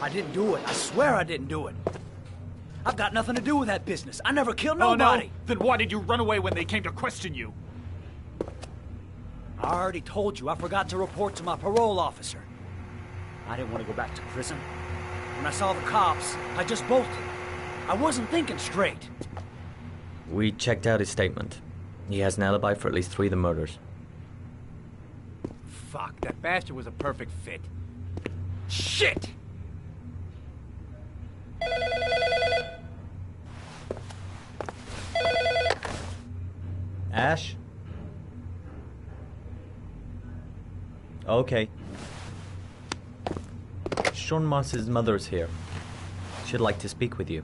I didn't do it. I swear I didn't do it. I've got nothing to do with that business. I never killed nobody. Oh, no? Then why did you run away when they came to question you? I already told you I forgot to report to my parole officer. I didn't want to go back to prison. When I saw the cops, I just bolted. I wasn't thinking straight. We checked out his statement. He has an alibi for at least 3 of the murders. Fuck, that bastard was a perfect fit. Shit! Ash? Okay. Sean Mars's mother is here. She'd like to speak with you.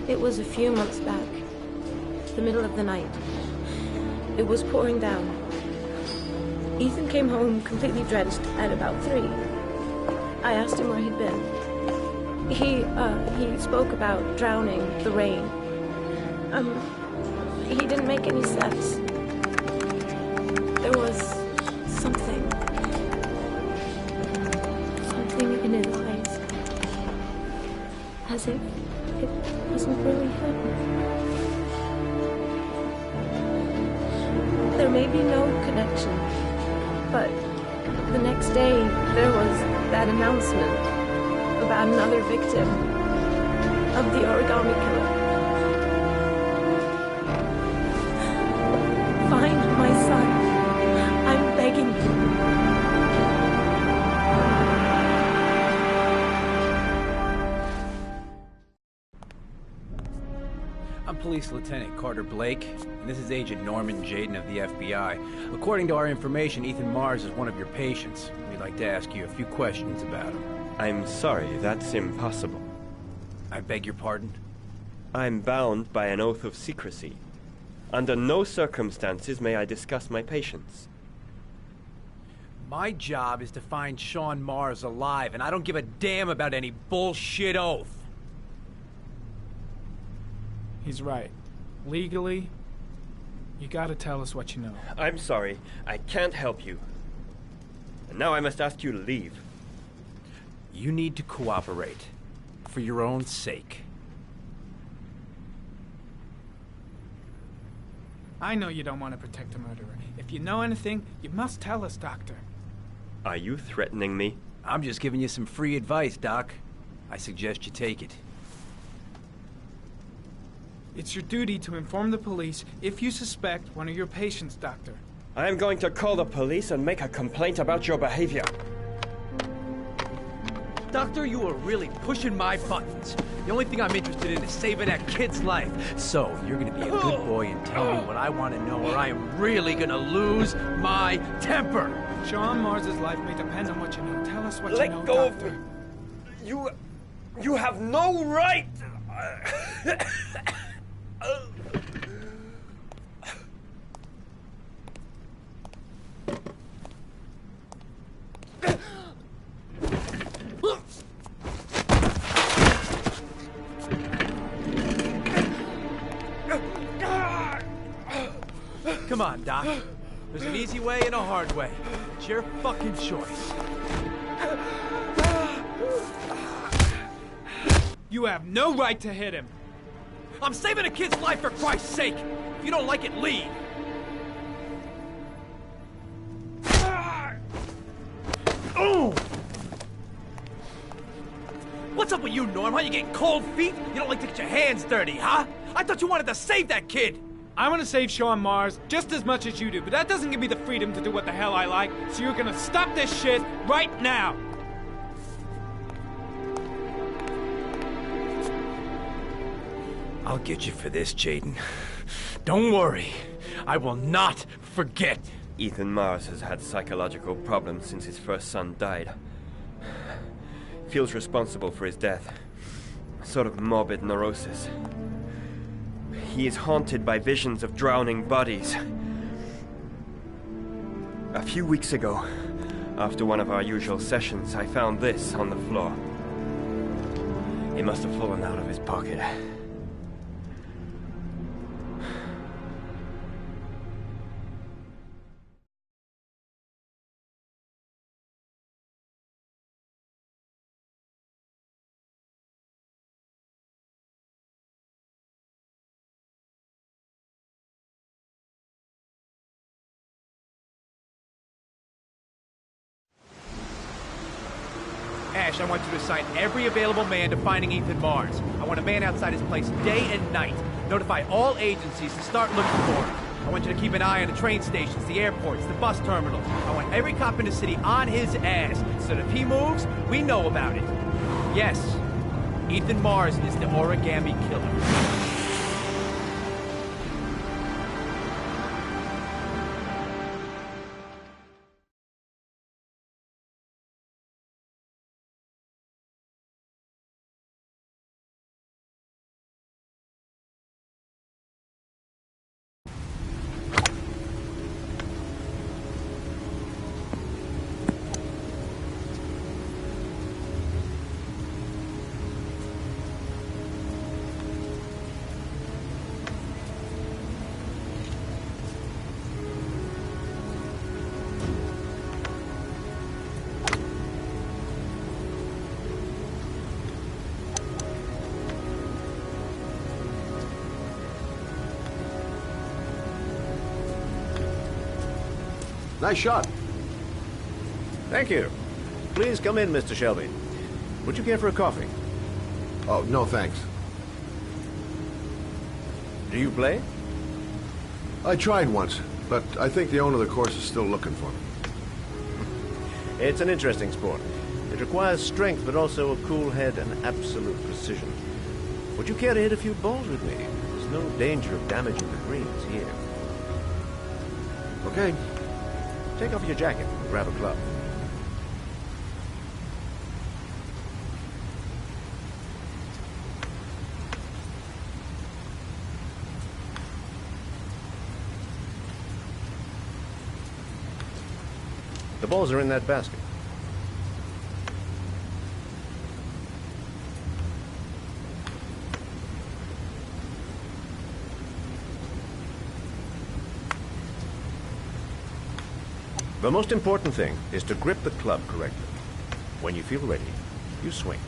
It was a few months back, the middle of the night. It was pouring down. Ethan came home completely drenched at about 3. I asked him where he'd been. He spoke about drowning, the rain. He didn't make any sense. There was something in his eyes. As if it wasn't really him. There may be no connection, but the next day there was that announcement about another victim of the origami killer. Find my son. I'm begging you. I'm Police Lieutenant Carter Blake, and this is Agent Norman Jayden of the FBI. According to our information, Ethan Mars is one of your patients. We'd like to ask you a few questions about him. I'm sorry, that's impossible. I beg your pardon? I'm bound by an oath of secrecy. Under no circumstances may I discuss my patients. My job is to find Sean Mars alive, and I don't give a damn about any bullshit oath. He's right. Legally, you gotta tell us what you know. I'm sorry, I can't help you. And now I must ask you to leave. You need to cooperate, for your own sake. I know you don't want to protect a murderer. If you know anything, you must tell us, Doctor. Are you threatening me? I'm just giving you some free advice, Doc. I suggest you take it. It's your duty to inform the police if you suspect one of your patients, Doctor. I am going to call the police and make a complaint about your behavior. Doctor, you are really pushing my buttons. The only thing I'm interested in is saving that kid's life. So, you're gonna be a good boy and tell me what I want to know, or I am really gonna lose my temper. Sean Mars's life may depend on what you know. Tell us what you know, Let go Doctor. of me. You have no right. Come on, Doc. There's an easy way and a hard way. It's your fucking choice. You have no right to hit him. I'm saving a kid's life for Christ's sake! If you don't like it, leave! What's up with you, Norm? How you getting cold feet? You don't like to get your hands dirty, huh? I thought you wanted to save that kid! I want to save Sean Mars just as much as you do, but that doesn't give me the freedom to do what the hell I like, so you're gonna stop this shit right now! I'll get you for this, Jayden. Don't worry. I will not forget. Ethan Mars has had psychological problems since his first son died. Feels responsible for his death. A sort of morbid neurosis. He is haunted by visions of drowning bodies. A few weeks ago, after one of our usual sessions, I found this on the floor. It must have fallen out of his pocket. cash, I want you to assign every available man to finding Ethan Mars. I want a man outside his place day and night. Notify all agencies to start looking for him. I want you to keep an eye on the train stations, the airports, the bus terminals. I want every cop in the city on his ass, so that if he moves, we know about it. Yes, Ethan Mars is the Origami Killer. Nice shot. Thank you. Please come in, Mr. Shelby. Would you care for a coffee? Oh, no thanks. Do you play? I tried once, but I think the owner of the course is still looking for me. It's an interesting sport. It requires strength, but also a cool head and absolute precision. Would you care to hit a few balls with me? There's no danger of damaging the greens here. Okay. Take off your jacket and grab a club. The balls are in that basket. The most important thing is to grip the club correctly. When you feel ready, you swing.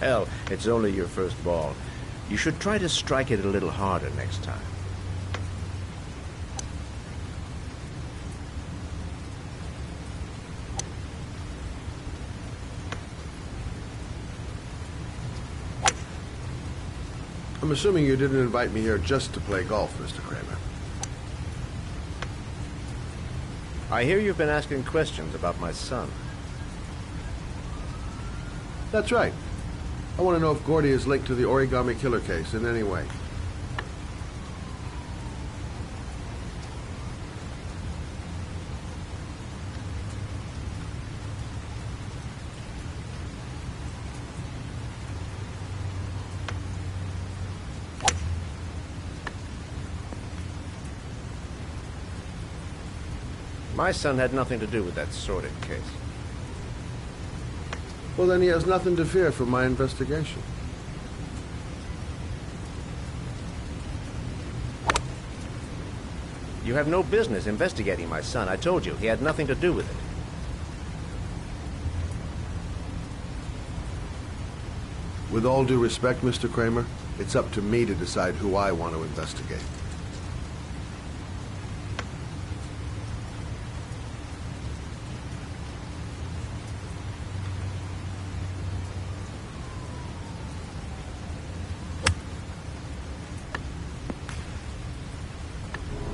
Well, it's only your first ball. You should try to strike it a little harder next time. I'm assuming you didn't invite me here just to play golf, Mr. Kramer. I hear you've been asking questions about my son. That's right. I want to know if Gordy is linked to the Origami Killer case in any way. My son had nothing to do with that sordid case. Well, then he has nothing to fear from my investigation. You have no business investigating my son. I told you, he had nothing to do with it. With all due respect, Mr. Kramer, it's up to me to decide who I want to investigate.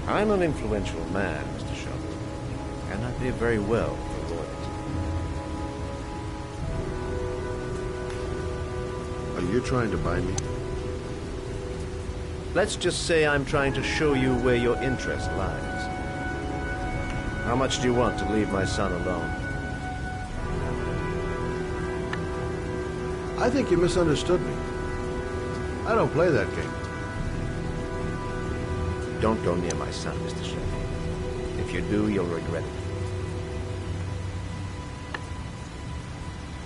I'm an influential man, Mr. Shelby, and I pay very well for loyalty. Are you trying to buy me? Let's just say I'm trying to show you where your interest lies. How much do you want to leave my son alone? I think you misunderstood me. I don't play that game. Don't go near my son, Mr. Shelby. If you do, you'll regret it.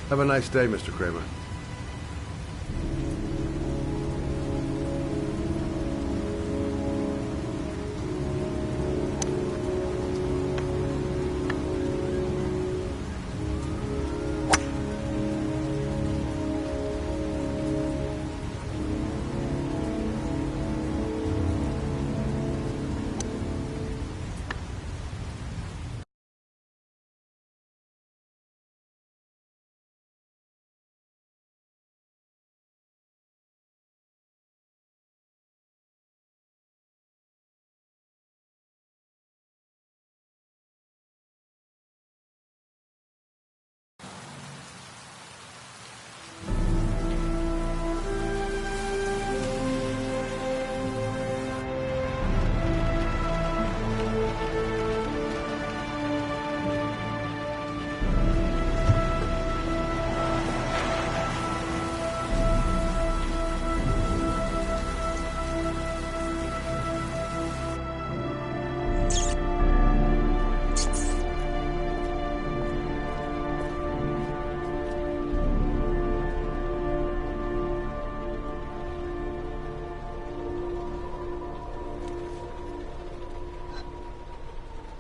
Have a nice day, Mr. Kramer.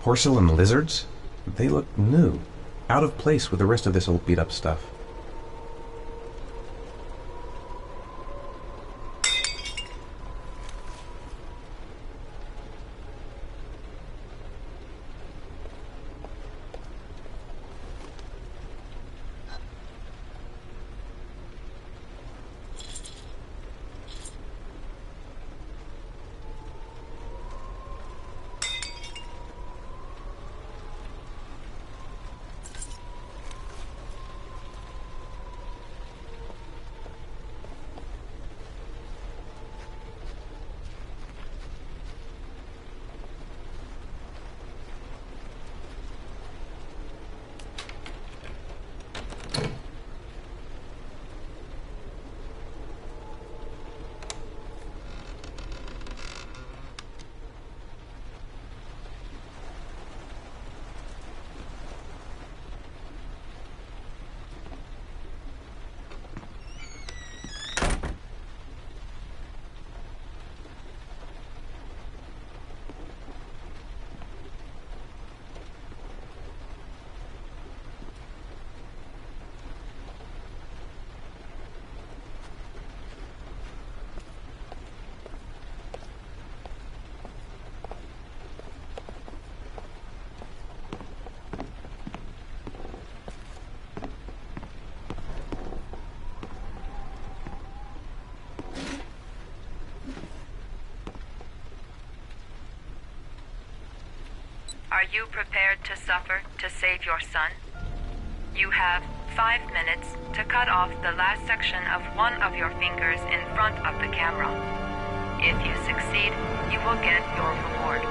Porcelain lizards? They look new. Out of place with the rest of this old beat-up stuff. Are you prepared to suffer to save your son? You have 5 minutes to cut off the last section of one of your fingers in front of the camera. If you succeed, you will get your reward.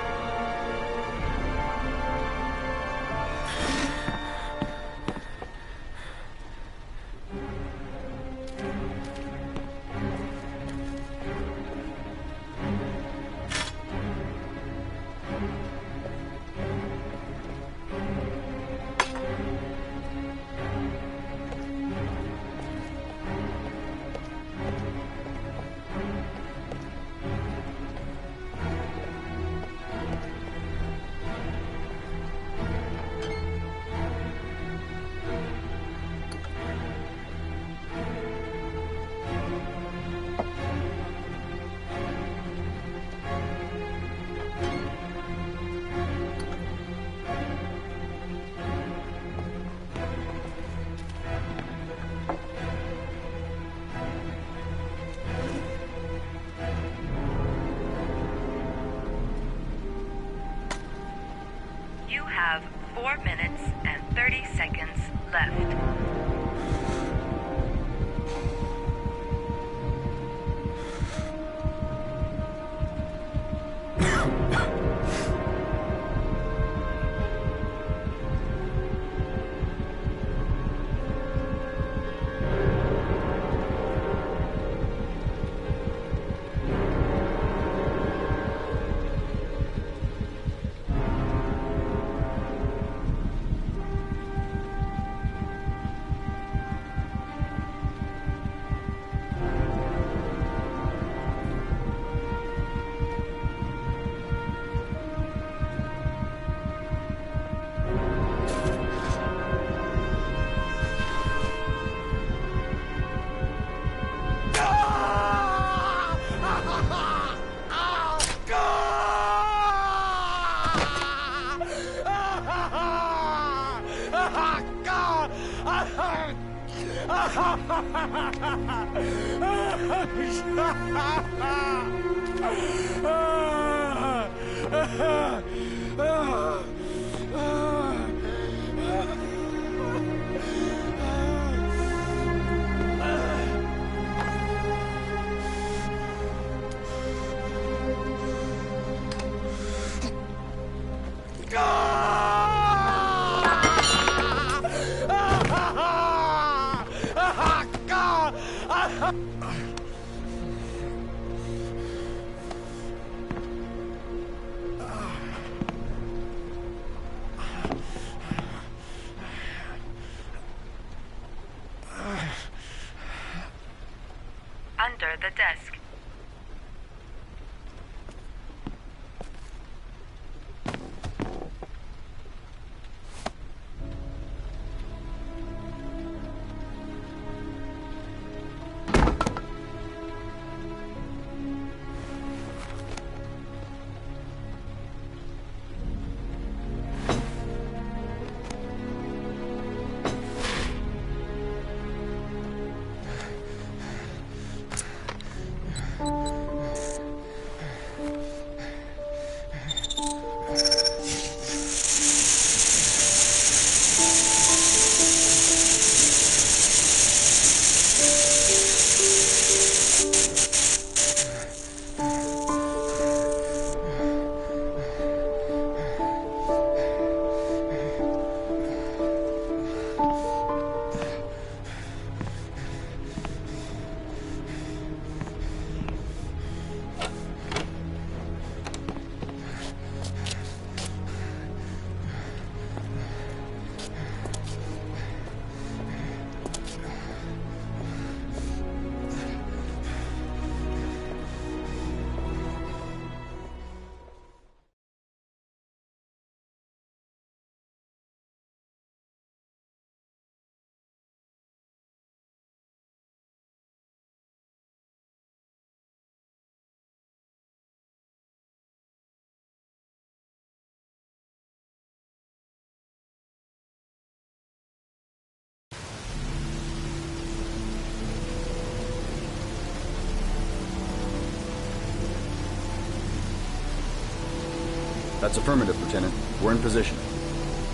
You have 4 minutes and 30 seconds left. Under the desk. That's affirmative, Lieutenant. We're in position.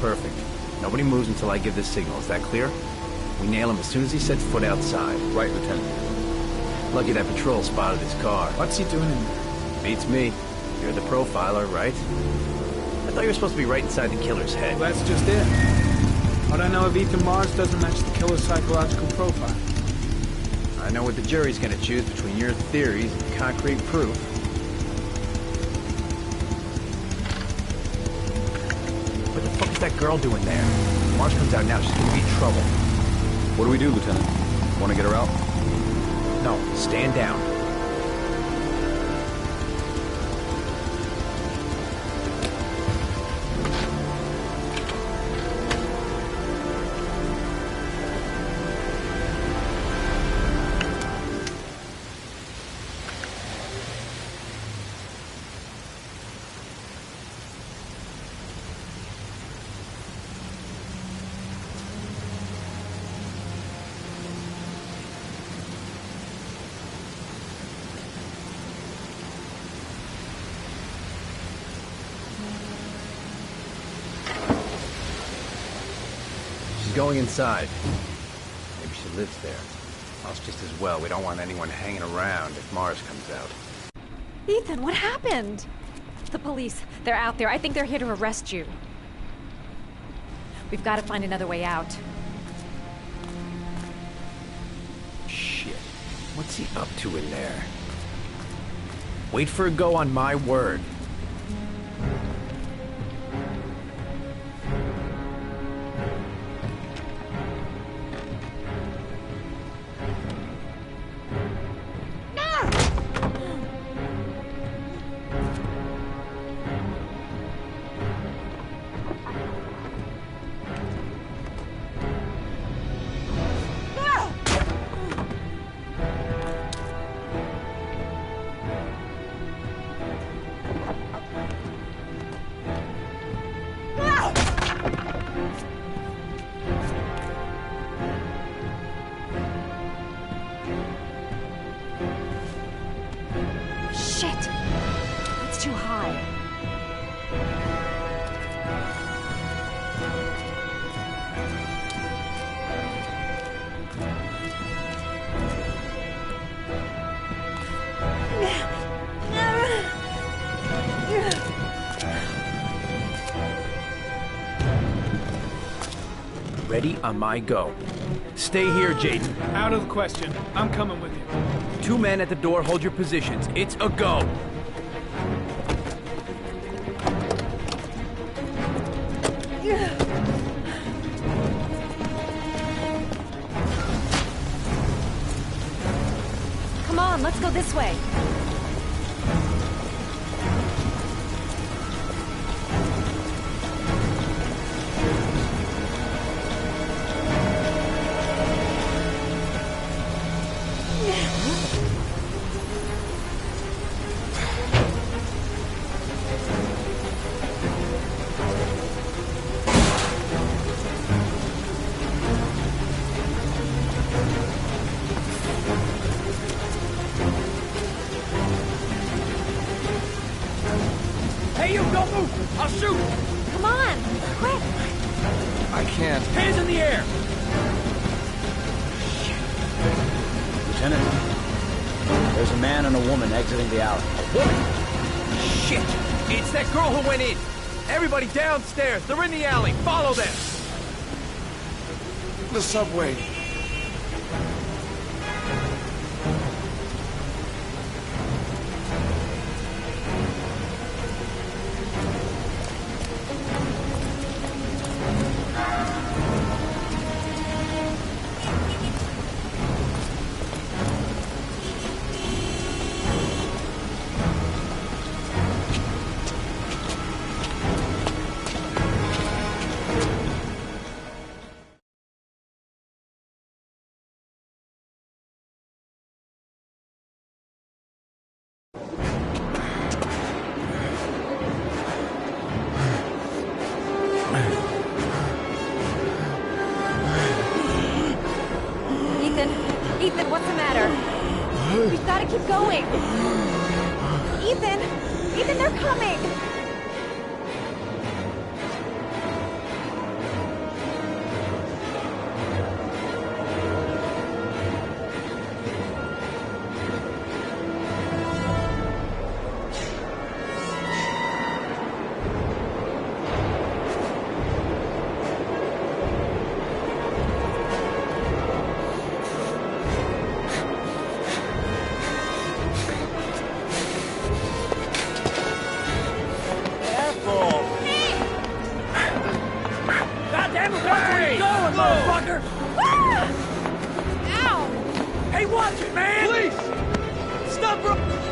Perfect. Nobody moves until I give the signal. Is that clear? We nail him as soon as he sets foot outside. Right, Lieutenant. Lucky that patrol spotted his car. What's he doing in there? Beats me. You're the profiler, right? I thought you were supposed to be right inside the killer's head. Well, that's just it. What I know of Ethan Mars doesn't match the killer's psychological profile. I know what the jury's gonna choose between your theories and concrete proof. What the fuck is that girl doing there? If Mars comes out now, she's gonna be in trouble. What do we do, Lieutenant? Want to get her out? No, stand down. Going inside. Maybe she lives there. Well, it's just as well. We don't want anyone hanging around if Mars comes out. Ethan, what happened? The police. They're out there. I think they're here to arrest you. We've got to find another way out. Shit. What's he up to in there? Wait for a go on my word. Ready on my go. Stay here, Jaden. Out of the question. I'm coming with you. 2 men at the door, hold your positions. It's a go. Come on, let's go this way. Hey, you, don't move! I'll shoot! Come on, quick! I can't. Hands in the air! Lieutenant, there's a man and a woman exiting the alley. Woman! Shit! It's that girl who went in! Everybody downstairs! They're in the alley! Follow them! The subway. Ethan, what's the matter? We've got to keep going. Ethan! Ethan, they're coming! Hey, watch it, man! Please! Stop, bro!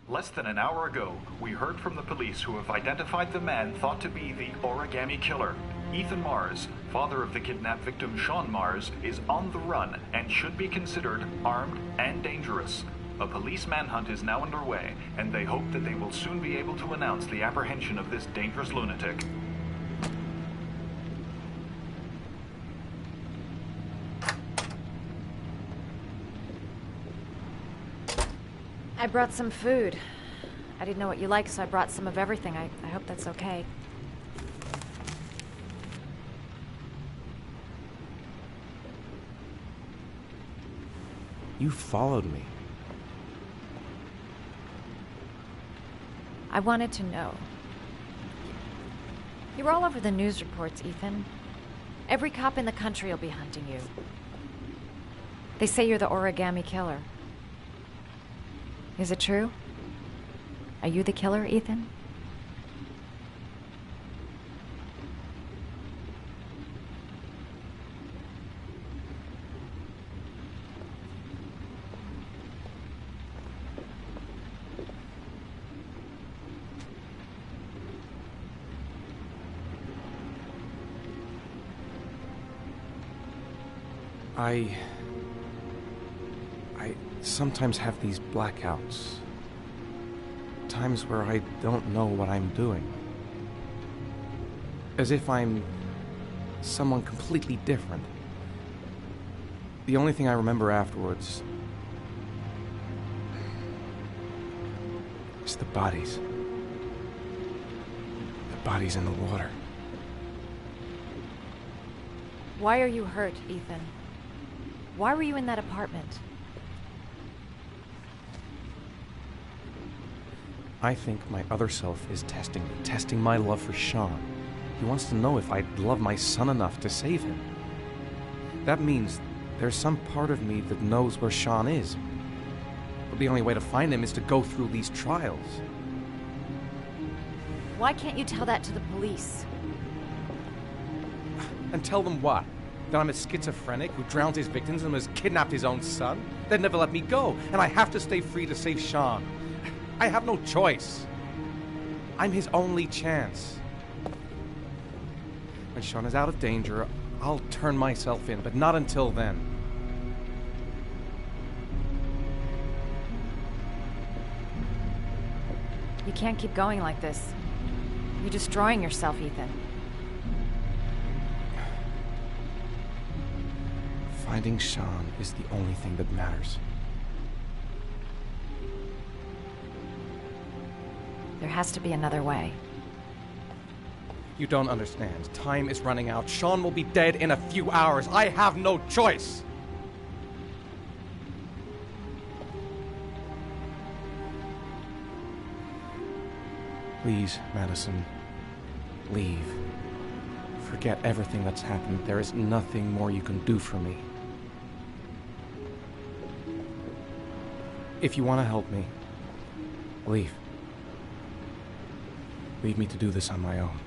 Less than an hour ago, we heard from the police who have identified the man thought to be the Origami Killer. Ethan Mars, father of the kidnapped victim Sean Mars, is on the run and should be considered armed and dangerous. A police manhunt is now underway, and they hope that they will soon be able to announce the apprehension of this dangerous lunatic. I brought some food. I didn't know what you like, so I brought some of everything. I hope that's okay. You followed me. I wanted to know. You were all over the news reports, Ethan. Every cop in the country will be hunting you. They say you're the Origami Killer. Is it true? Are you the killer, Ethan? I sometimes have these blackouts. Times where I don't know what I'm doing. As if I'm someone completely different. The only thing I remember afterwards is the bodies. The bodies in the water. Why are you hurt, Ethan? Why were you in that apartment? I think my other self is testing me, testing my love for Sean. He wants to know if I'd love my son enough to save him. That means there's some part of me that knows where Sean is. But the only way to find him is to go through these trials. Why can't you tell that to the police? And tell them what? That I'm a schizophrenic who drowns his victims and has kidnapped his own son? They'd never let me go, and I have to stay free to save Sean. I have no choice. I'm his only chance. When Sean is out of danger, I'll turn myself in, but not until then. You can't keep going like this. You're destroying yourself, Ethan. Finding Sean is the only thing that matters. There has to be another way. You don't understand. Time is running out. Sean will be dead in a few hours. I have no choice. Please, Madison, leave. Forget everything that's happened. There is nothing more you can do for me. If you want to help me, leave. Leave me to do this on my own.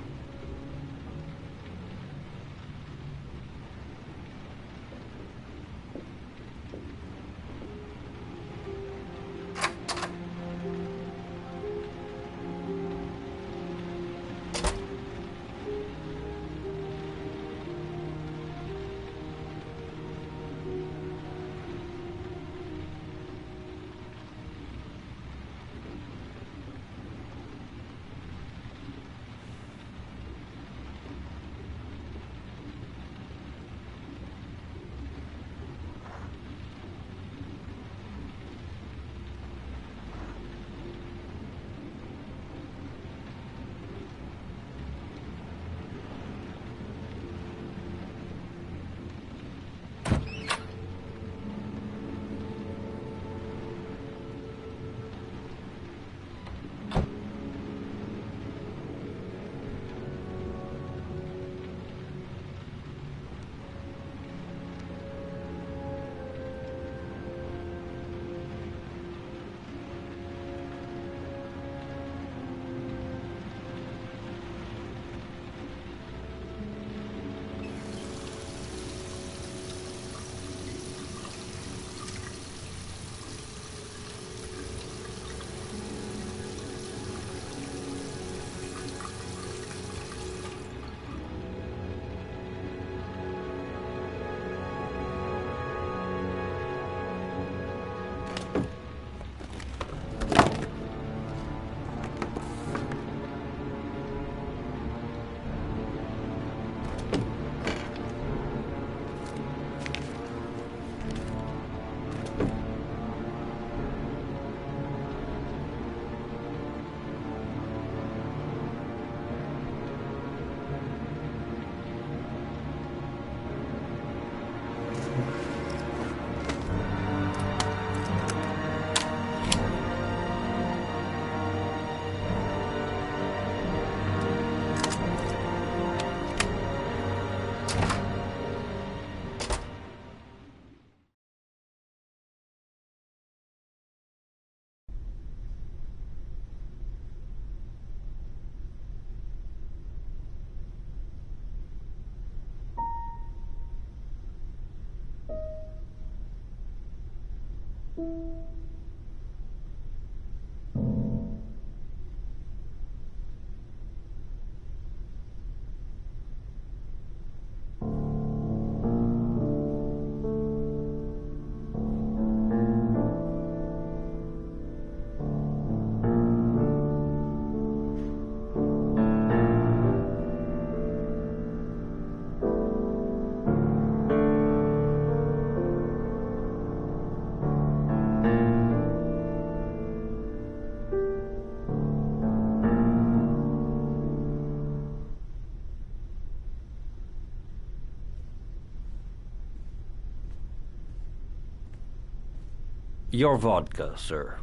Your vodka, sir.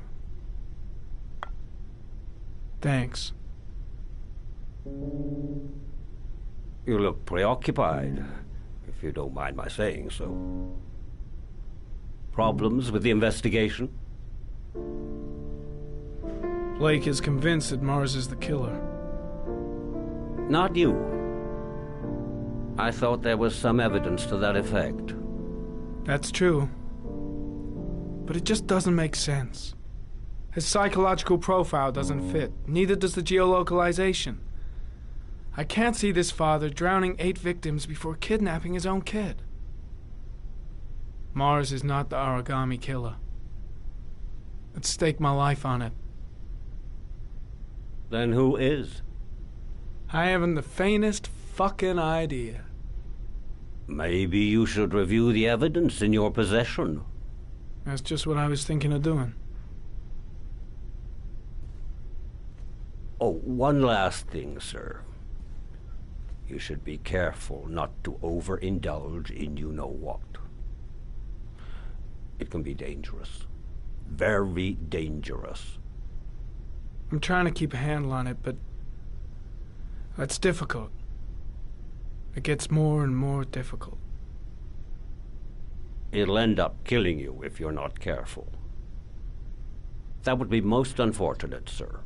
Thanks. You look preoccupied, if you don't mind my saying so. Problems with the investigation? Blake is convinced that Mars is the killer. Not you. I thought there was some evidence to that effect. That's true. But it just doesn't make sense. His psychological profile doesn't fit. Neither does the geolocalization. I can't see this father drowning 8 victims before kidnapping his own kid. Mars is not the origami killer. I'd stake my life on it. Then who is? I haven't the faintest fucking idea. Maybe you should review the evidence in your possession. That's just what I was thinking of doing. Oh, one last thing, sir. You should be careful not to overindulge in you-know-what. It can be dangerous. Very dangerous. I'm trying to keep a handle on it, but that's difficult. It gets more and more difficult. It'll end up killing you if you're not careful. That would be most unfortunate, sir.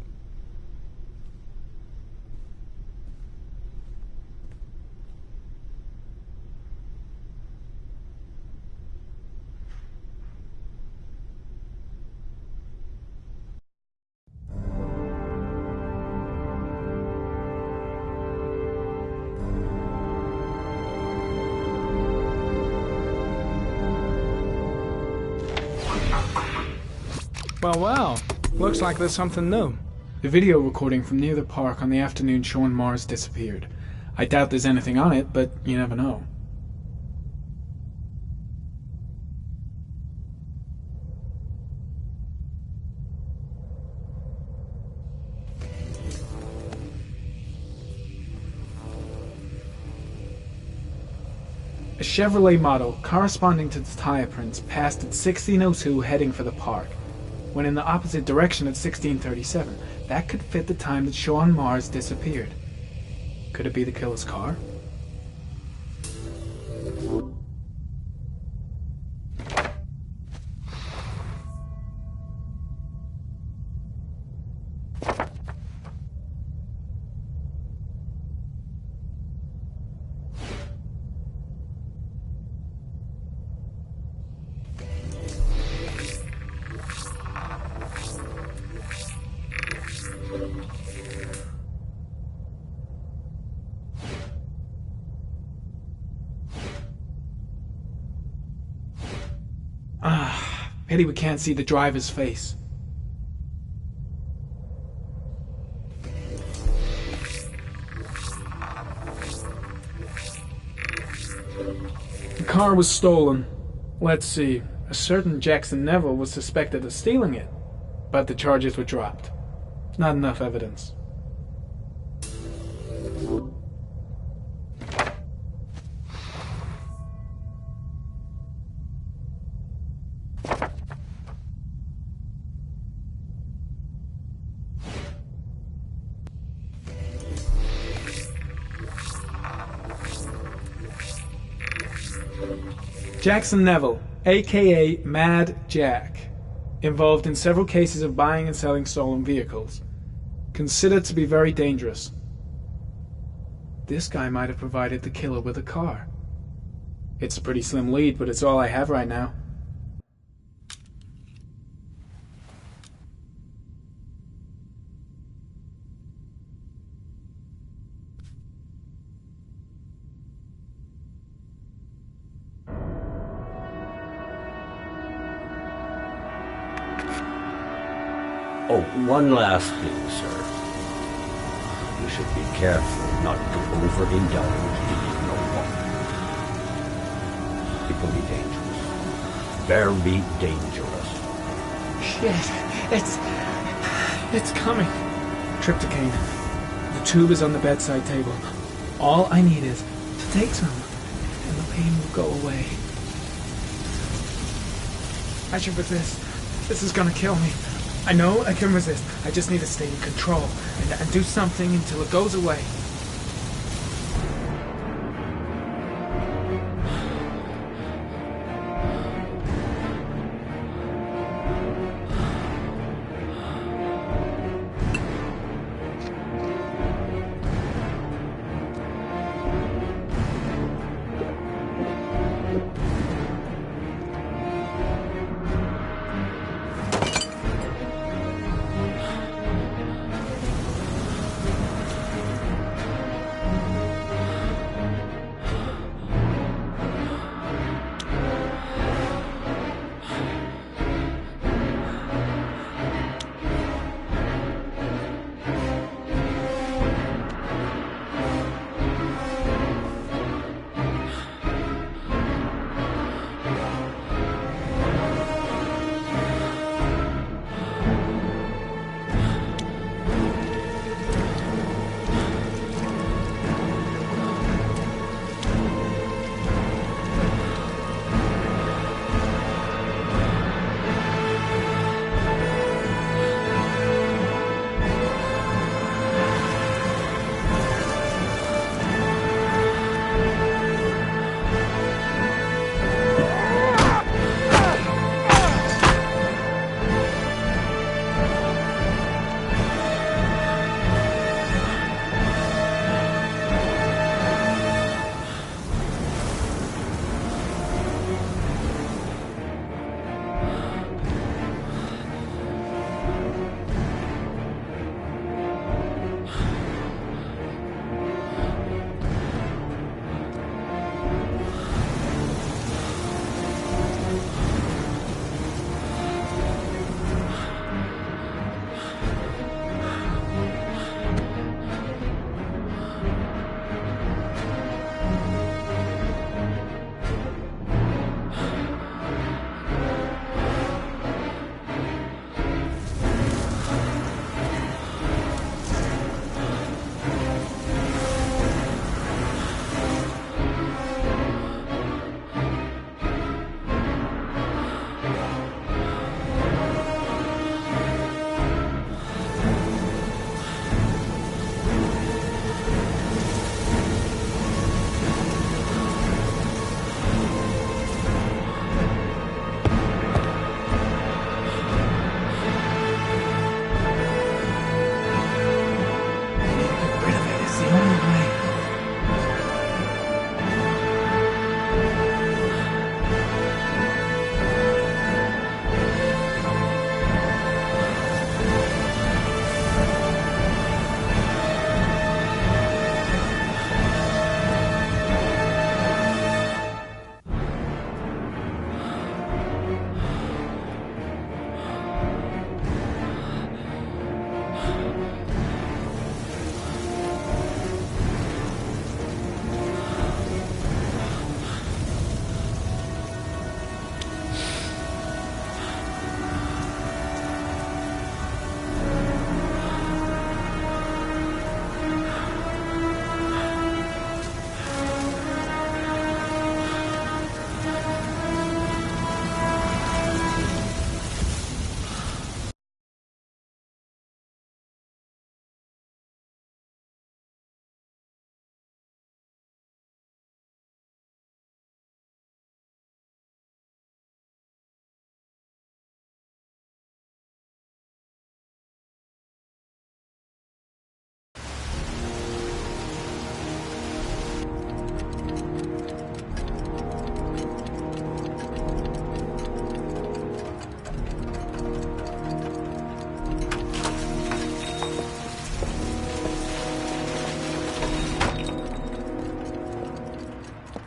Well, looks like there's something new. The video recording from near the park on the afternoon Sean Mars disappeared. I doubt there's anything on it, but you never know. A Chevrolet model corresponding to the tire prints passed at 16:02 heading for the park, when in the opposite direction at 16:37. That could fit the time that Sean Mars disappeared. Could it be the killer's car? Pity we can't see the driver's face. The car was stolen. Let's see. A certain Jackson Neville was suspected of stealing it, but the charges were dropped. Not enough evidence. Jackson Neville, aka Mad Jack, involved in several cases of buying and selling stolen vehicles. Considered to be very dangerous. This guy might have provided the killer with a car. It's a pretty slim lead, but it's all I have right now. Oh, one last thing, sir. You should be careful not to overindulge in your walk. It can be dangerous. Very dangerous. Shit, it's coming. Trypticane. The tube is on the bedside table. All I need is to take some, and the pain will go away. I should resist. This is gonna kill me. I know I can resist. I just need to stay in control and do something until it goes away.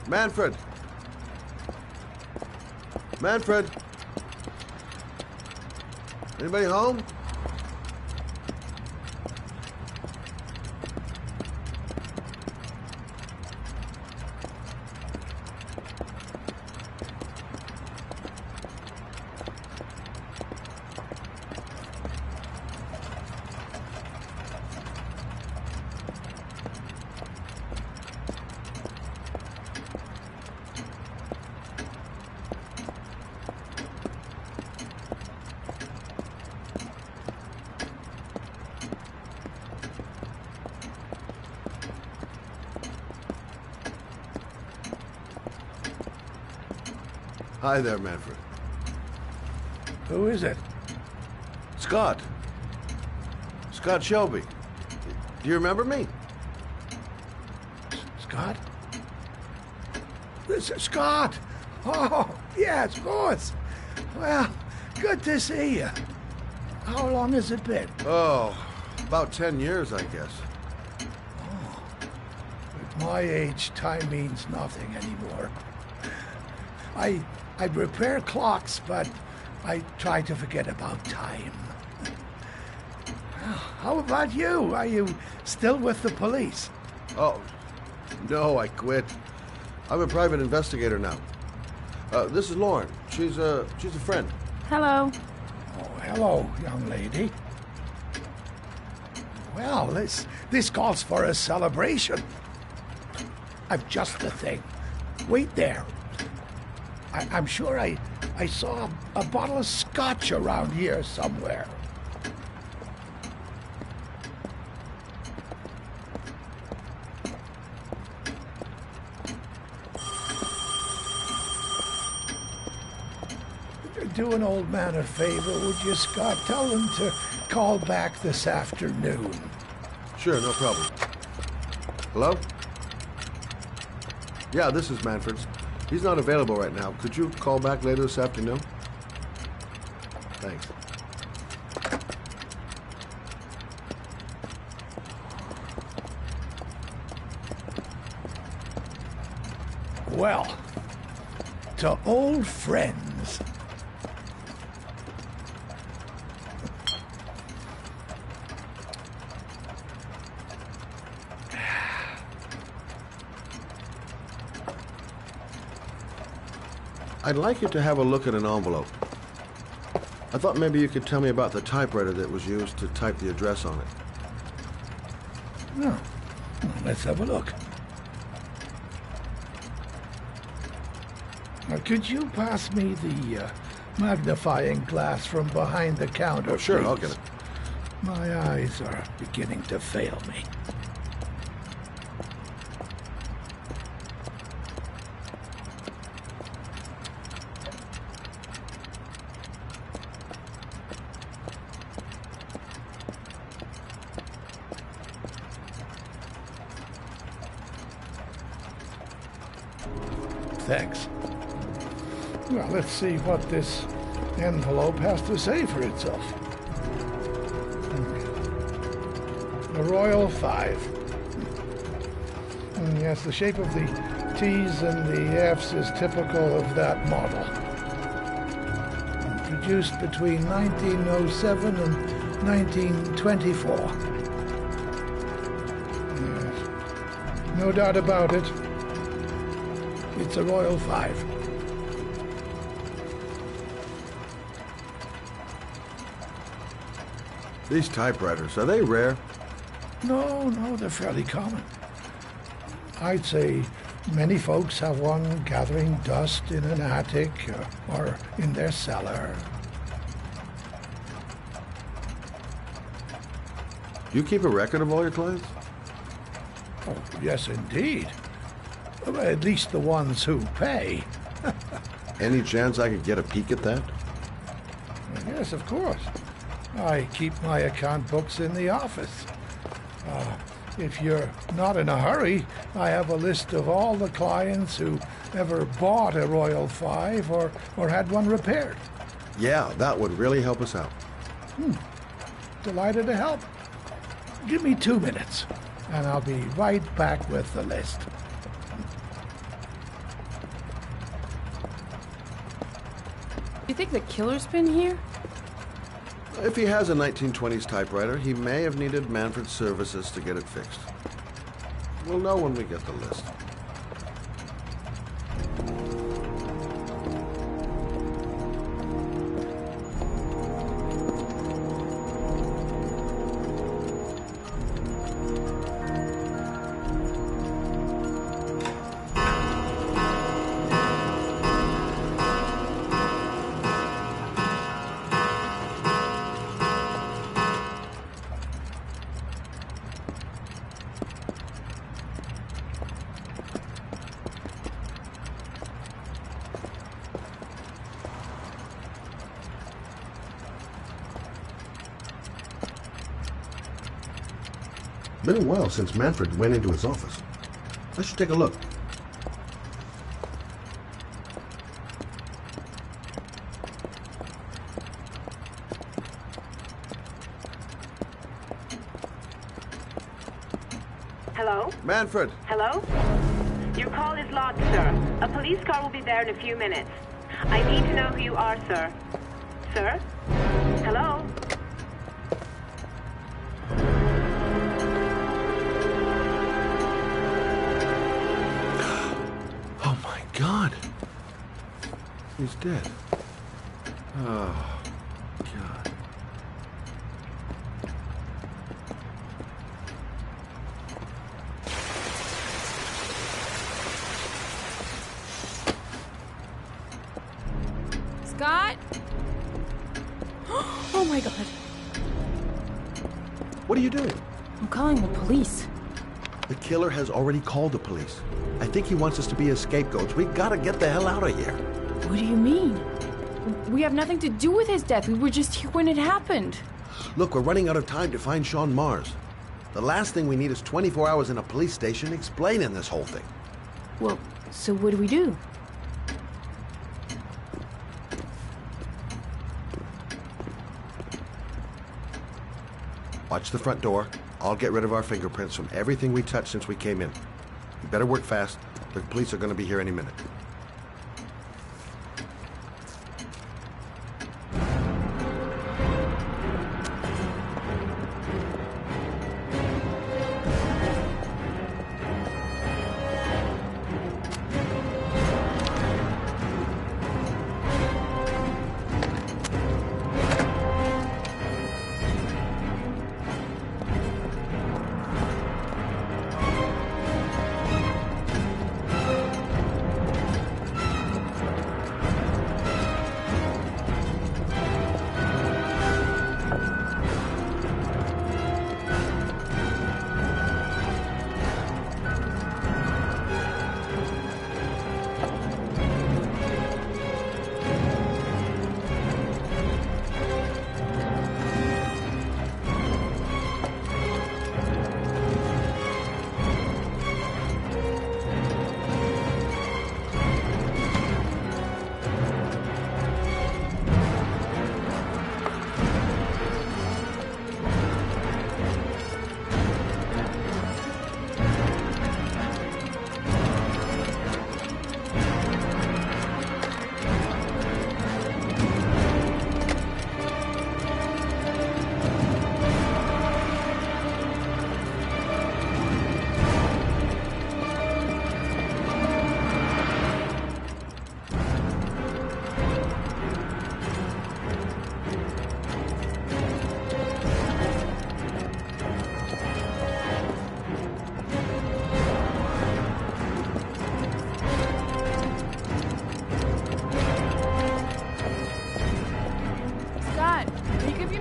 Manfred! Manfred! Anybody home? Hi there, Manfred. Who is it? Scott. Scott Shelby. Do you remember me? Scott? This is Scott! Oh, yes, of course. Well, good to see you. How long has it been? Oh, about 10 years, I guess. At my age, time means nothing anymore. I repair clocks, but I try to forget about time. How about you? Are you still with the police? Oh, no, I quit. I'm a private investigator now. This is Lauren. She's a friend. Hello. Oh, hello, young lady. Well, this calls for a celebration. I'm just the thing. Wait there. I'm sure I saw a bottle of scotch around here somewhere. Do an old man a favor, would you, Scott? Tell him to call back this afternoon. Sure, no problem. Hello? Yeah, this is Manfred's. He's not available right now. Could you call back later this afternoon? Thanks. Well, to old friends. I'd like you to have a look at an envelope. I thought maybe you could tell me about the typewriter that was used to type the address on it. Oh, let's have a look. Now, could you pass me the magnifying glass from behind the counter, Sure, please? I'll get it. My eyes are beginning to fail me. Thanks. Well, let's see what this envelope has to say for itself. The Royal 5. Yes, the shape of the T's and the F's is typical of that model. Produced between 1907 and 1924. Yes. No doubt about it. It's a Royal 5. These typewriters, are they rare? No, they're fairly common. I'd say many folks have one gathering dust in an attic or in their cellar. You keep a record of all your clients? Oh, yes, indeed. At least the ones who pay. Any chance I could get a peek at that? Yes, of course. I keep my account books in the office. If you're not in a hurry, I have a list of all the clients who ever bought a Royal 5 or had one repaired. Yeah, that would really help us out. Delighted to help. Give me 2 minutes, and I'll be right back with the list. You think the killer's been here? If he has a 1920s typewriter, he may have needed Manfred's services to get it fixed. We'll know when we get the list. Been a while since Manfred went into his office. I should take a look. Hello? Manfred! Hello? Your call is logged, sir. A police car will be there in a few minutes. I need to know who you are, sir. Sir? Hello? Oh my God! He's dead. Oh, God. Scott? Oh my God. What are you doing? I'm calling the police. The killer has already called the police. I think he wants us to be his scapegoats. We gotta get the hell out of here. What do you mean? We have nothing to do with his death. We were just here when it happened. Look, we're running out of time to find Sean Mars. The last thing we need is 24 hours in a police station explaining this whole thing. Well, so what do we do? Watch the front door. I'll get rid of our fingerprints from everything we touched since we came in. You better work fast. The police are going to be here any minute.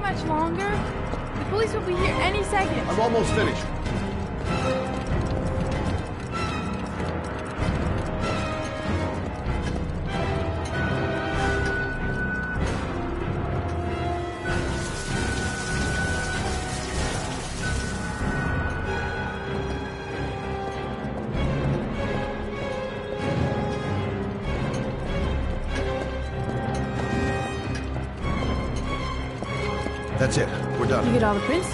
Much longer? The police will be here any second. I'm almost finished. That's it. We're done. You get all the prints?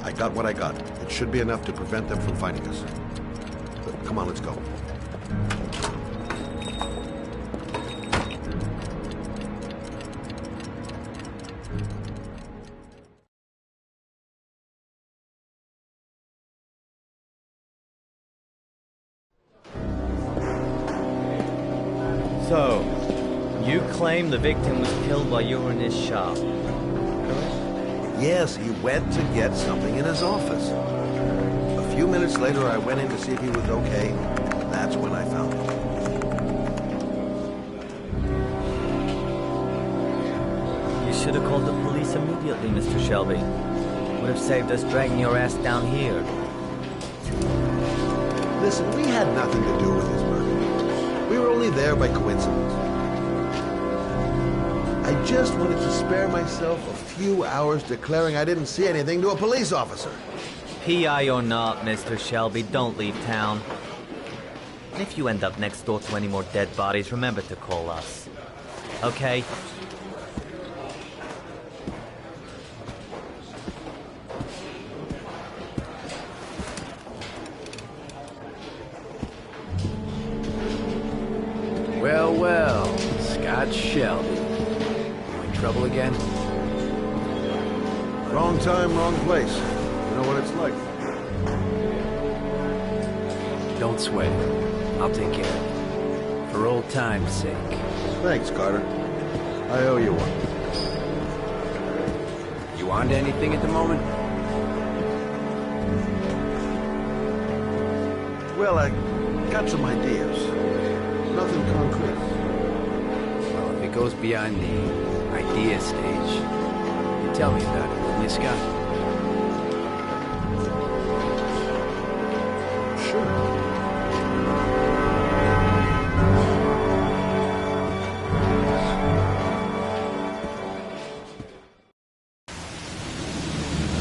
I got what I got. It should be enough to prevent them from finding us. But come on, let's go. So, you claim the victim was killed while you were in his shop. Yes, he went to get something in his office. A few minutes later, I went in to see if he was okay. That's when I found him. You should have called the police immediately, Mr. Shelby. Would have saved us dragging your ass down here. Listen, we had nothing to do with his murder. We were only there by coincidence. just wanted to spare myself a few hours declaring I didn't see anything to a police officer. PI or not, Mr. Shelby, don't leave town. And if you end up next door to any more dead bodies, remember to call us. Okay? Well, well, Scott Shelby. You in trouble again? Wrong time, wrong place. You know what it's like. Don't sweat it. I'll take care of it. For old time's sake. Thanks, Carter. I owe you one. You on to anything at the moment? Well, I got some ideas. Nothing concrete. Well, if it goes beyond the idea stage, you tell me about it, will you, Scott?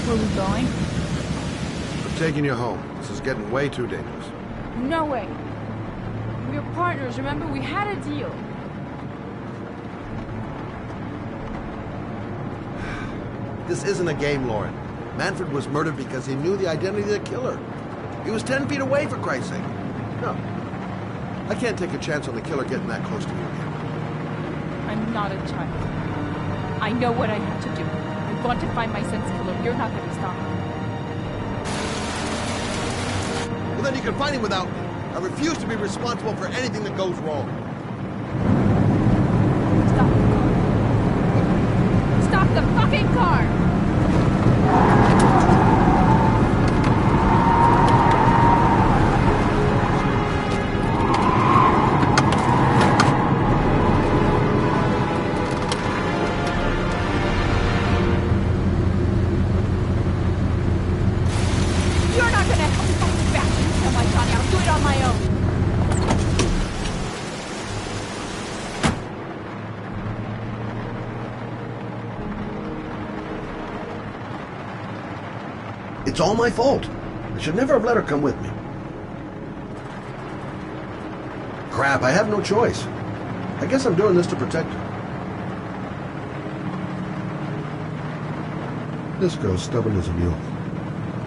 Where are we going? I'm taking you home. This is getting way too dangerous. No way. We're partners, remember? We had a deal. This isn't a game, Lauren. Manfred was murdered because he knew the identity of the killer. He was 10 feet away, for Christ's sake. No. I can't take a chance on the killer getting that close to me again. I'm not a child. I know what I have to do. I want to find my son's killer. You're not going to stop me. Well, then you can find him without me. I refuse to be responsible for anything that goes wrong. Stop the fucking car! You're not gonna help me find the back and tell my Johnny. I'll do it on my own. It's all my fault. I should never have let her come with me. Crap, I have no choice. I guess I'm doing this to protect her. This girl's stubborn as a mule.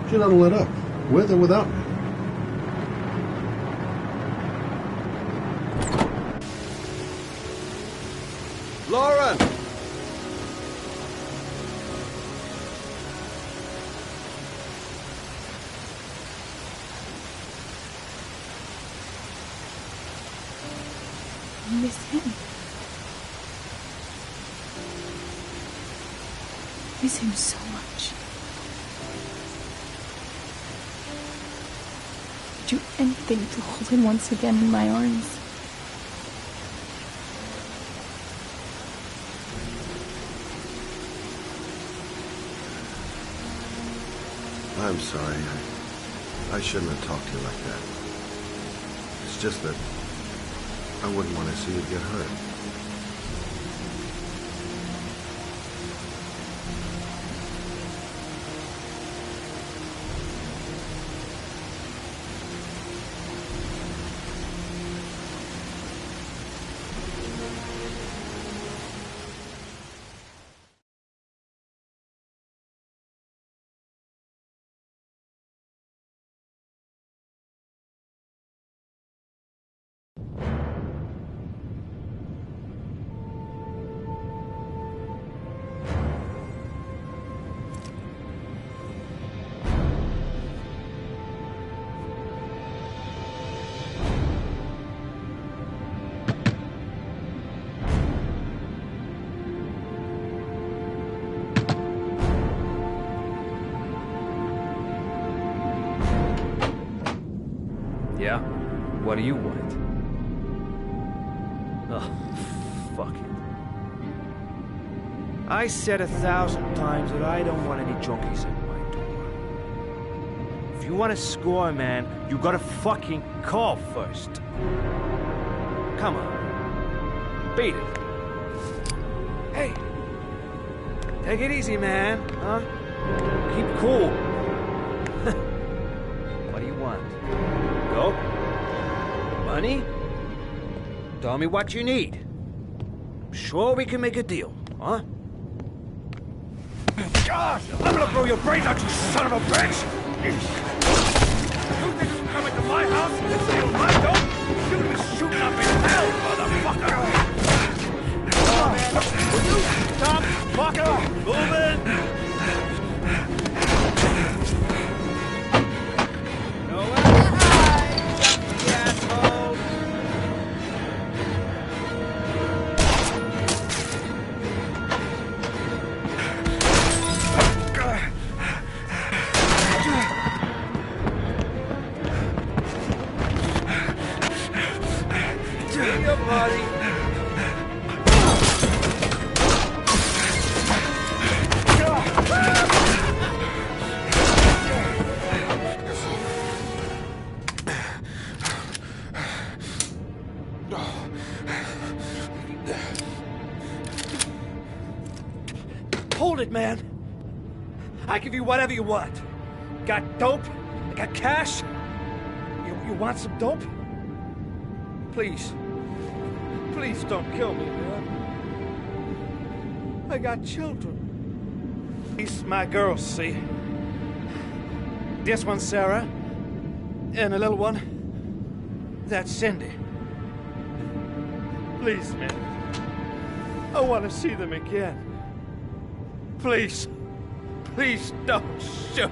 She doesn't let up, with or without me. Lauren! I miss him. I miss him so much. I'd do anything to hold him once again in my arms. I'm sorry. I shouldn't have talked to you like that. It's just that I wouldn't want to see you get hurt. Yeah? What do you want? Oh, fuck it. I said 1,000 times that I don't want any junkies at my door. If you want to score, man, you gotta fucking call first. Come on. Beat it. Hey! Take it easy, man, huh? Keep cool. What do you want? Go? Money? Tell me what you need. I'm sure we can make a deal, huh? God! I'm gonna blow your brains out, you son of a bitch! You think you can come into my house and steal my dope? You're gonna be shooting up in hell, motherfucker! Will you stop fucking moving? Nowhere to hide, you asshole! In your body. Hold it, man. I give you whatever you want. Got dope? I got cash? You want some dope? Please. Please don't kill me, man. I got children. These my girls, see? This one's Sarah. And the little one, that's Cindy. Please, man. I want to see them again. Please. Please don't shoot.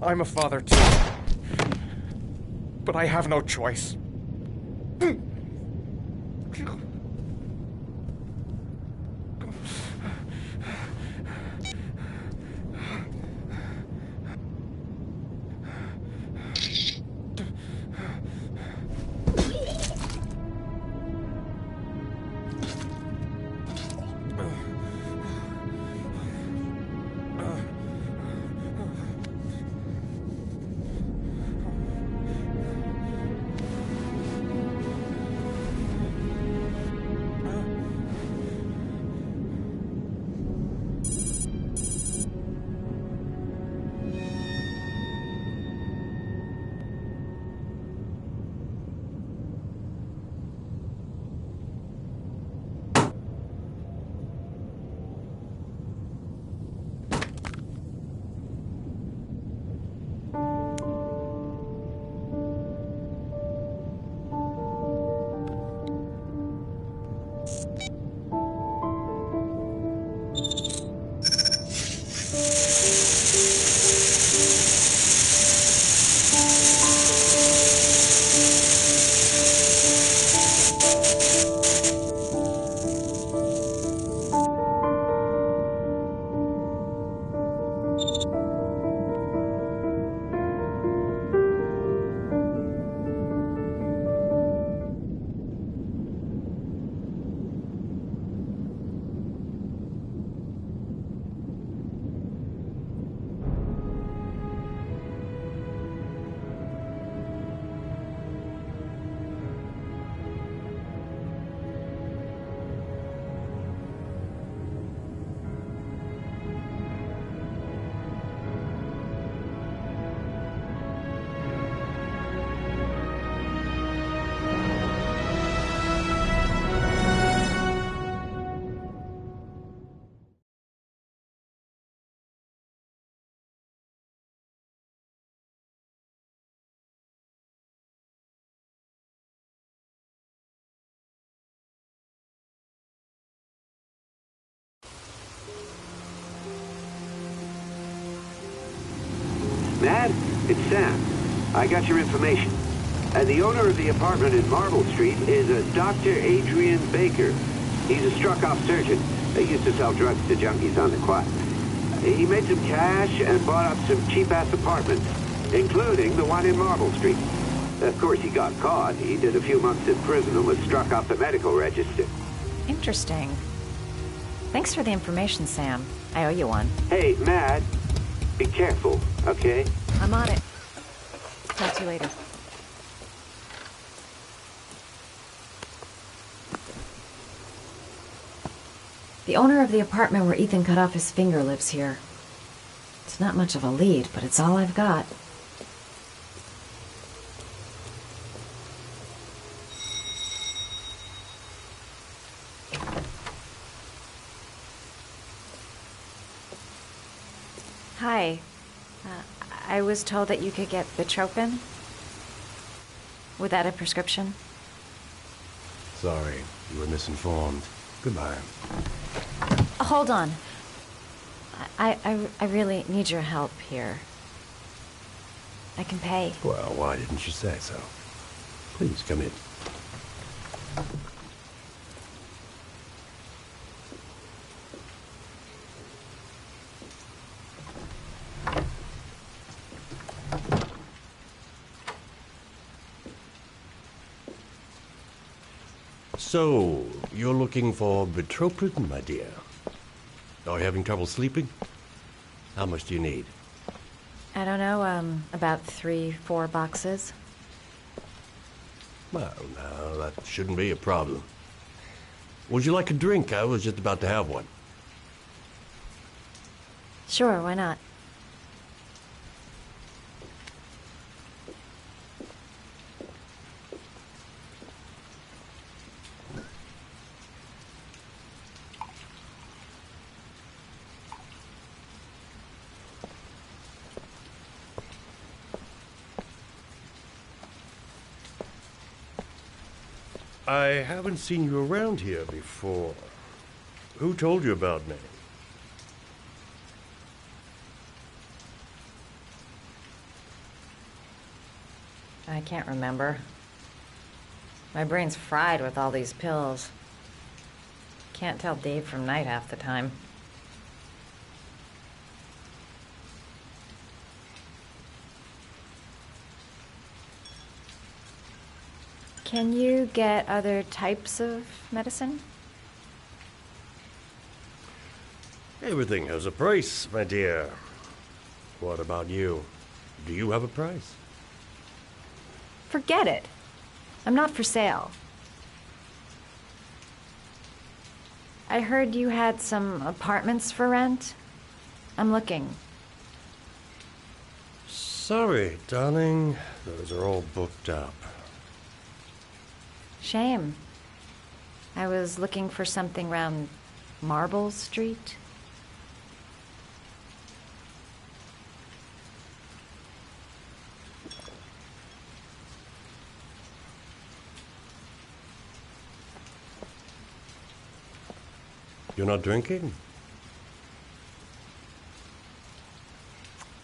I'm a father too. But I have no choice. Matt, it's Sam. I got your information. The owner of the apartment in Marble Street is a Dr. Adrian Baker. He's a struck-off surgeon. He used to sell drugs to junkies on the quad. He made some cash and bought up some cheap-ass apartments, including the one in Marble Street. Of course, he got caught. He did a few months in prison and was struck off the medical register. Interesting. Thanks for the information, Sam. I owe you one. Hey, Matt, be careful, okay? I'm on it. Talk to you later. The owner of the apartment where Ethan cut off his finger lives here. It's not much of a lead, but it's all I've got. Hi. I was told that you could get Bitropin. Without a prescription. Sorry, you were misinformed. Goodbye. Hold on. I really need your help here. I can pay. Well, why didn't you say so? Please, come in. So, you're looking for Bitropin, my dear? Are you having trouble sleeping? How much do you need? I don't know, about 3-4 boxes. Well, no, that shouldn't be a problem. Would you like a drink? I was just about to have one. Sure, why not? I haven't seen you around here before. Who told you about me? I can't remember. My brain's fried with all these pills. Can't tell day from night half the time. Can you get other types of medicine? Everything has a price, my dear. What about you? Do you have a price? Forget it. I'm not for sale. I heard you had some apartments for rent. I'm looking. Sorry, darling. Those are all booked up. Shame. I was looking for something around Marble Street. You're not drinking?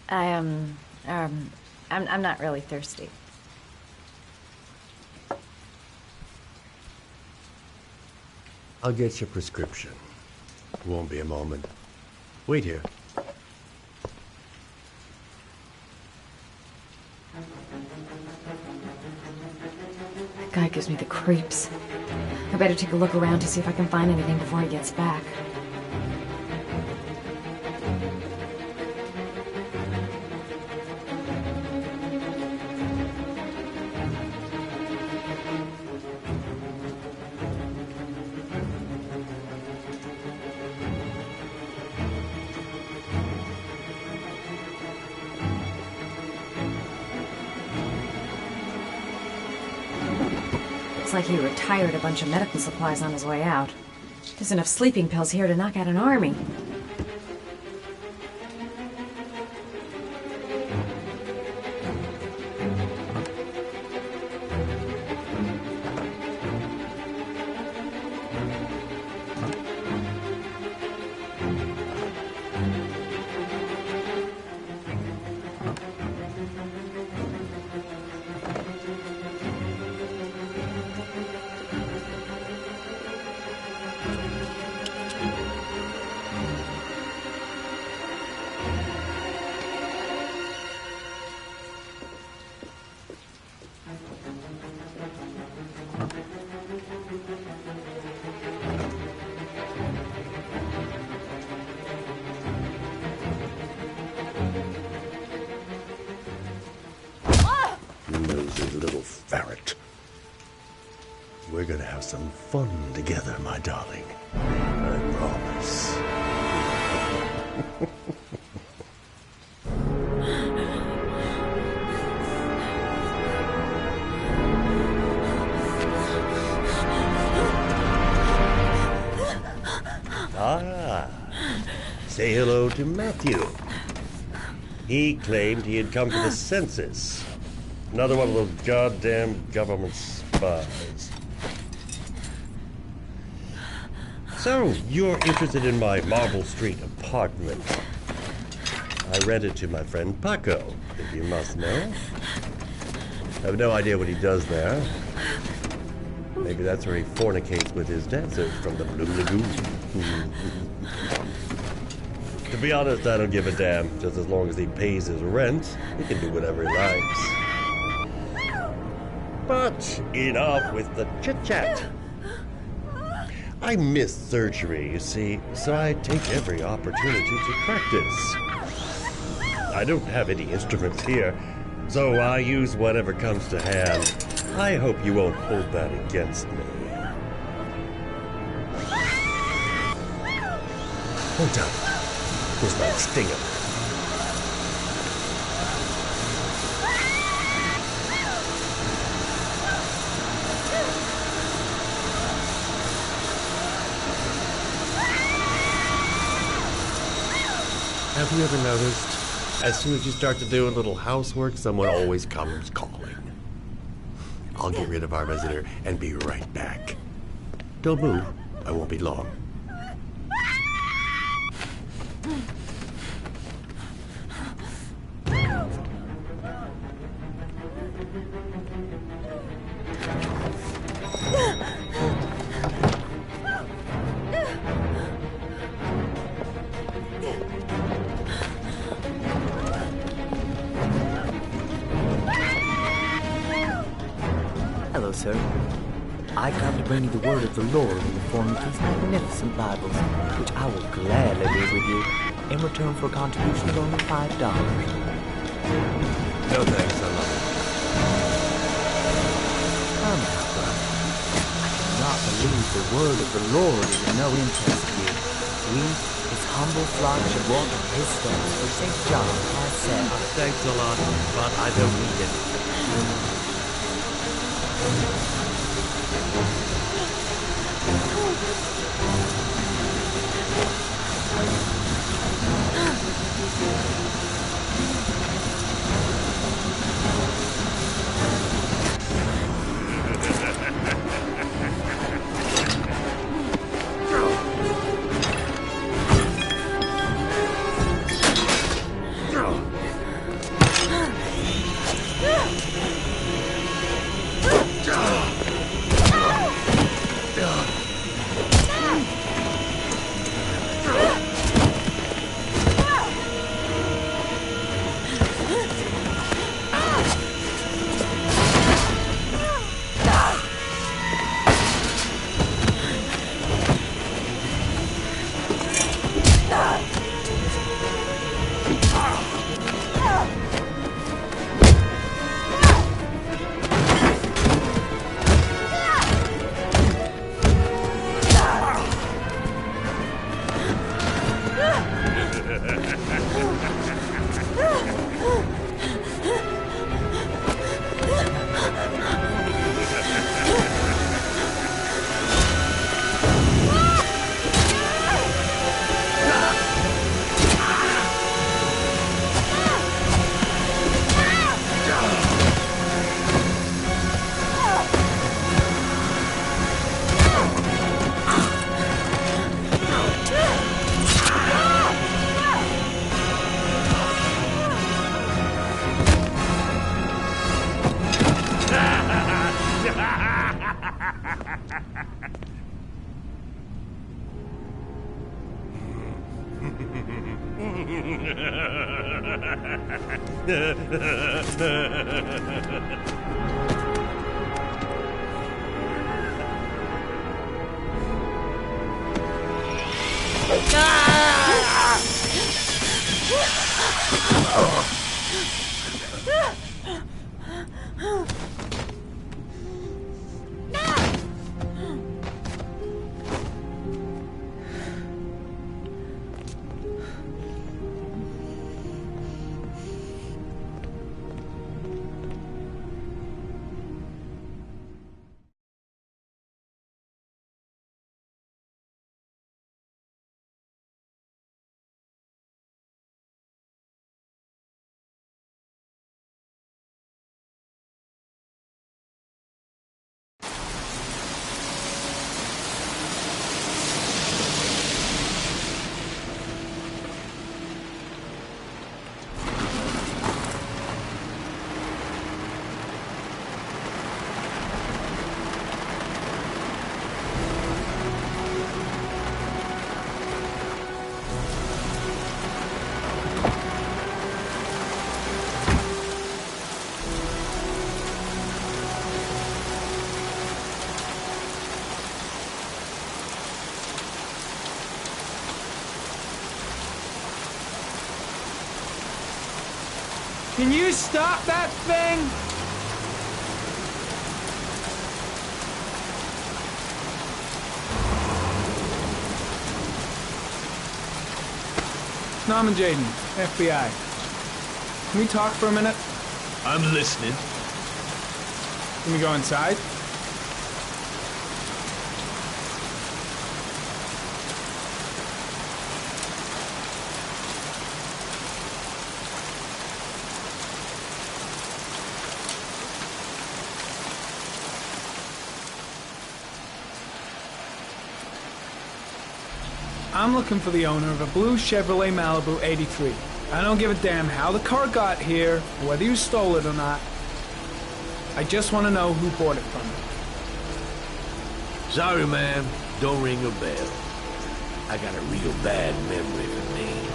I'm not really thirsty. I'll get your prescription. Won't be a moment. Wait here. That guy gives me the creeps. I better take a look around to see if I can find anything before he gets back. Looks like he retired a bunch of medical supplies on his way out. There's enough sleeping pills here to knock out an army. Nosy little ferret. We're gonna have some fun together, my darling. I promise. Say hello to Matthew. He claimed he had come to the census. Another one of those goddamn government spies. So, you're interested in my Marble Street apartment. I rent it to my friend Paco, if you must know. I have no idea what he does there. Maybe that's where he fornicates with his dancers from the Blue Lagoon. To be honest, I don't give a damn. Just as long as he pays his rent, he can do whatever he likes. But enough with the chit-chat. I missed surgery, you see, so I take every opportunity to practice. I don't have any instruments here, so I use whatever comes to hand. I hope you won't hold that against me. Hold up. Where's my stinger? Have you ever noticed, as soon as you start to do a little housework, someone always comes calling? I'll get rid of our visitor and be right back. Don't move. I won't be long. Hello, sir. I come to bring you the word of the Lord in the form of these magnificent Bibles, which I will gladly leave with you in return for a contribution of only $5. No thanks, I love it. Come now, brother. I cannot believe the word of the Lord is of no interest to you. We, his humble flock, should walk in his steps, for St. John has said. Thanks a lot, but I don't need it. Can you stop that thing? Norman Jaden, FBI. Can we talk for a minute? I'm listening. Can we go inside? I'm looking for the owner of a blue Chevrolet Malibu 83. I don't give a damn how the car got here, or whether you stole it or not. I just want to know who bought it from you. Sorry, ma'am. Don't ring a bell. I got a real bad memory for names.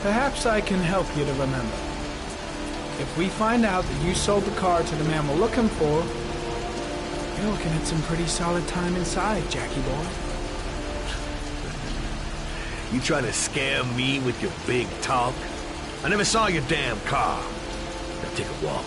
Perhaps I can help you to remember. If we find out that you sold the car to the man we're looking for, you're looking at some pretty solid time inside, Jackie boy. You trying to scam me with your big talk? I never saw your damn car. Now take a walk.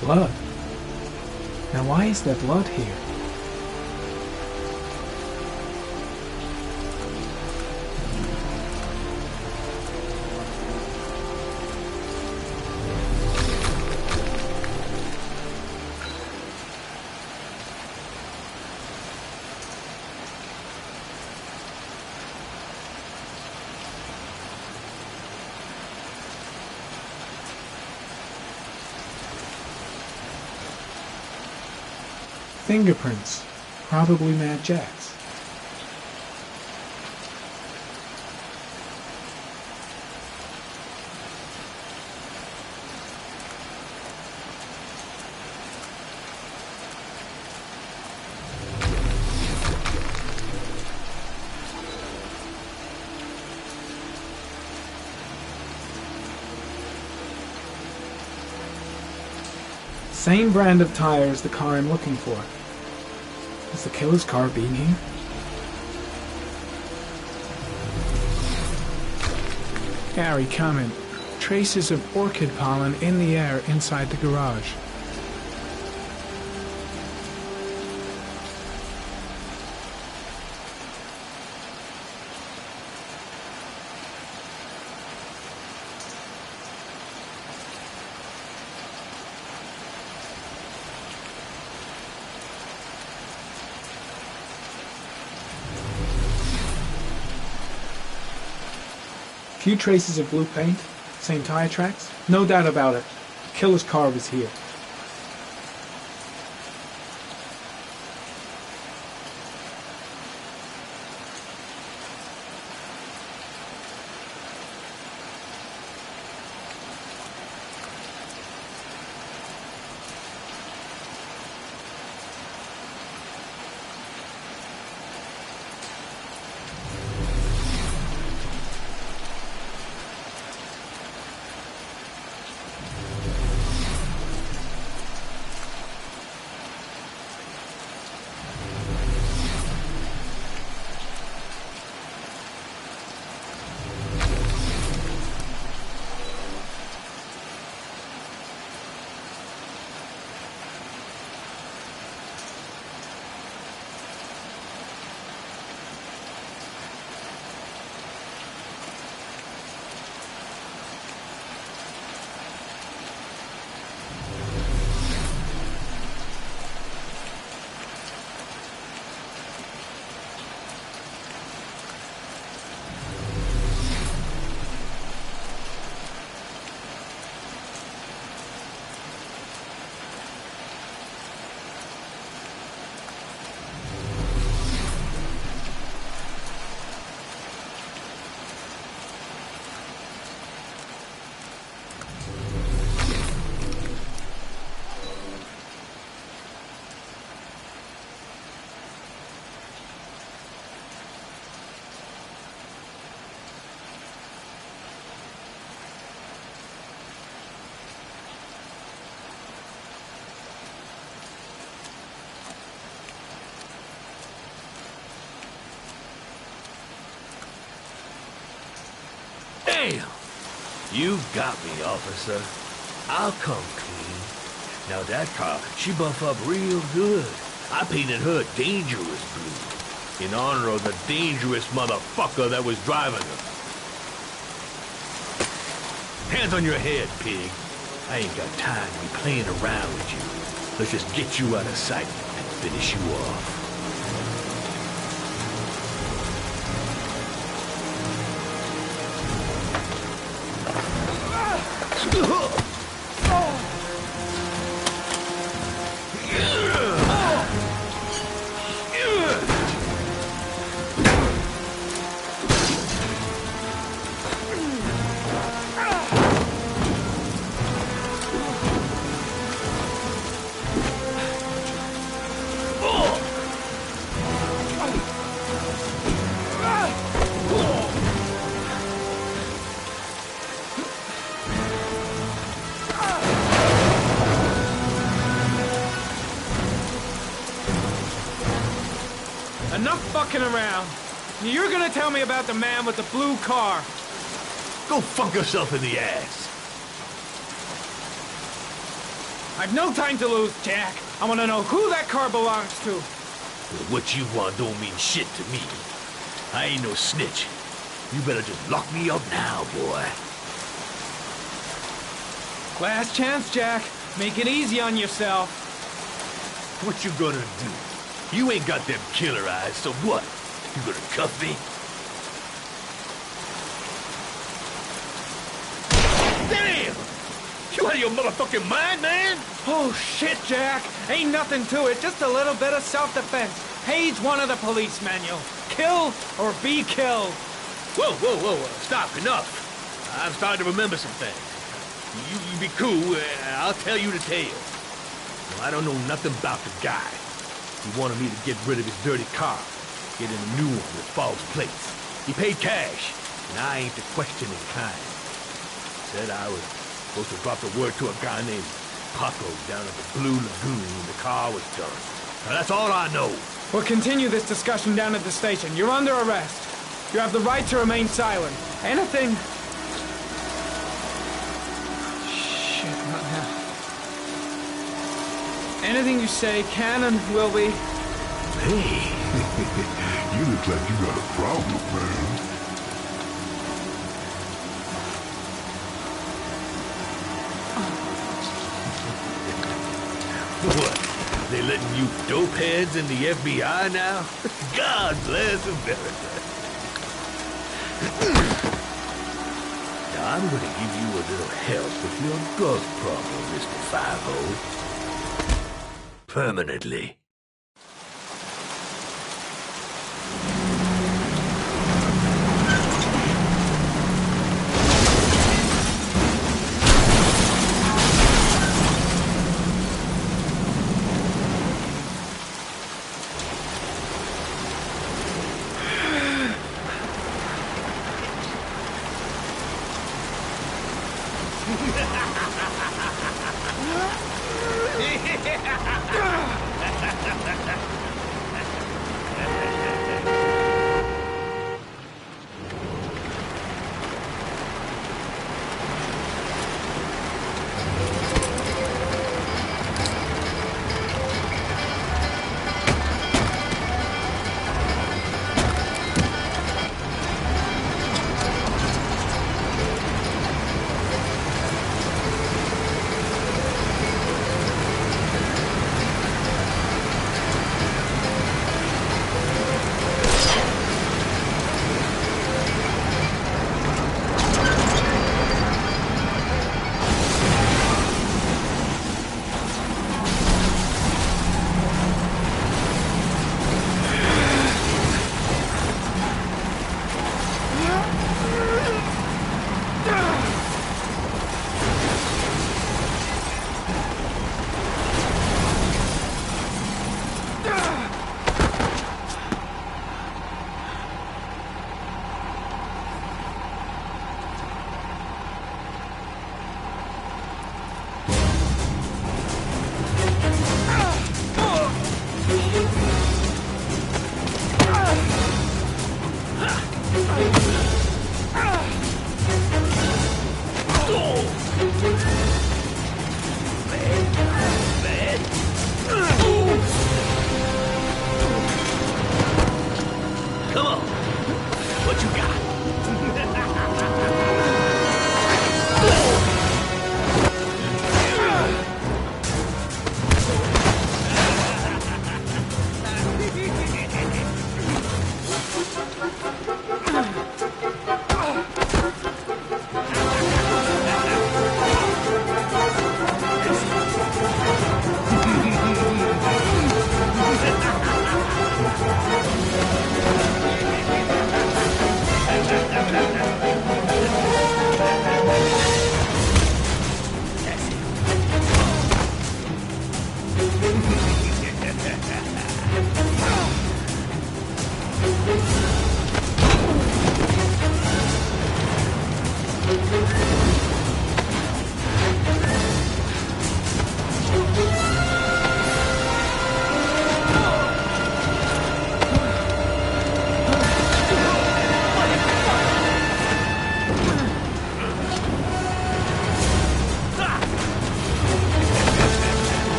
Blood. Now why is there blood here? Fingerprints. Probably Mad Jack's. Same brand of tire as the car I'm looking for. Is the killer's car being here? Gary, comment. Traces of orchid pollen in the air inside the garage. Few traces of blue paint, same tire tracks, no doubt about it. The killer's car was here. Damn! You got me, officer. I'll come clean. Now that car, she buff up real good. I painted her dangerous blue, in honor of the dangerous motherfucker that was driving her. Hands on your head, pig. I ain't got time to be playing around with you. Let's just get you out of sight and finish you off. Enough fucking around. You're gonna tell me about the man with the blue car. Go fuck yourself in the ass. I've no time to lose, Jack. I want to know who that car belongs to. Well, what you want don't mean shit to me. I ain't no snitch. You better just lock me up now, boy. Last chance, Jack. Make it easy on yourself. What you gonna do? You ain't got them killer eyes, so what? You gonna cuff me? Damn! You out of your motherfucking mind, man? Oh, shit, Jack. Ain't nothing to it. Just a little bit of self-defense. Page 1 of the police manual. Kill or be killed. Whoa, whoa, whoa. Stop. Enough. I'm starting to remember some things. You be cool. I'll tell you the tale. Well, I don't know nothing about the guy. He wanted me to get rid of his dirty car, get him a new one with false plates. He paid cash, and I ain't the questioning kind. Said I was supposed to drop the word to a guy named Paco down at the Blue Lagoon when the car was done. Now, that's all I know. We'll continue this discussion down at the station. You're under arrest. You have the right to remain silent. Anything... Shit, not now. Anything you say can and will be... Hey, you look like you got a problem, man. What? They letting you dope heads in the FBI now? God bless America. Now, I'm gonna give you a little help with your drug problem, Mr. 5-0. Permanently. Come on. What you got?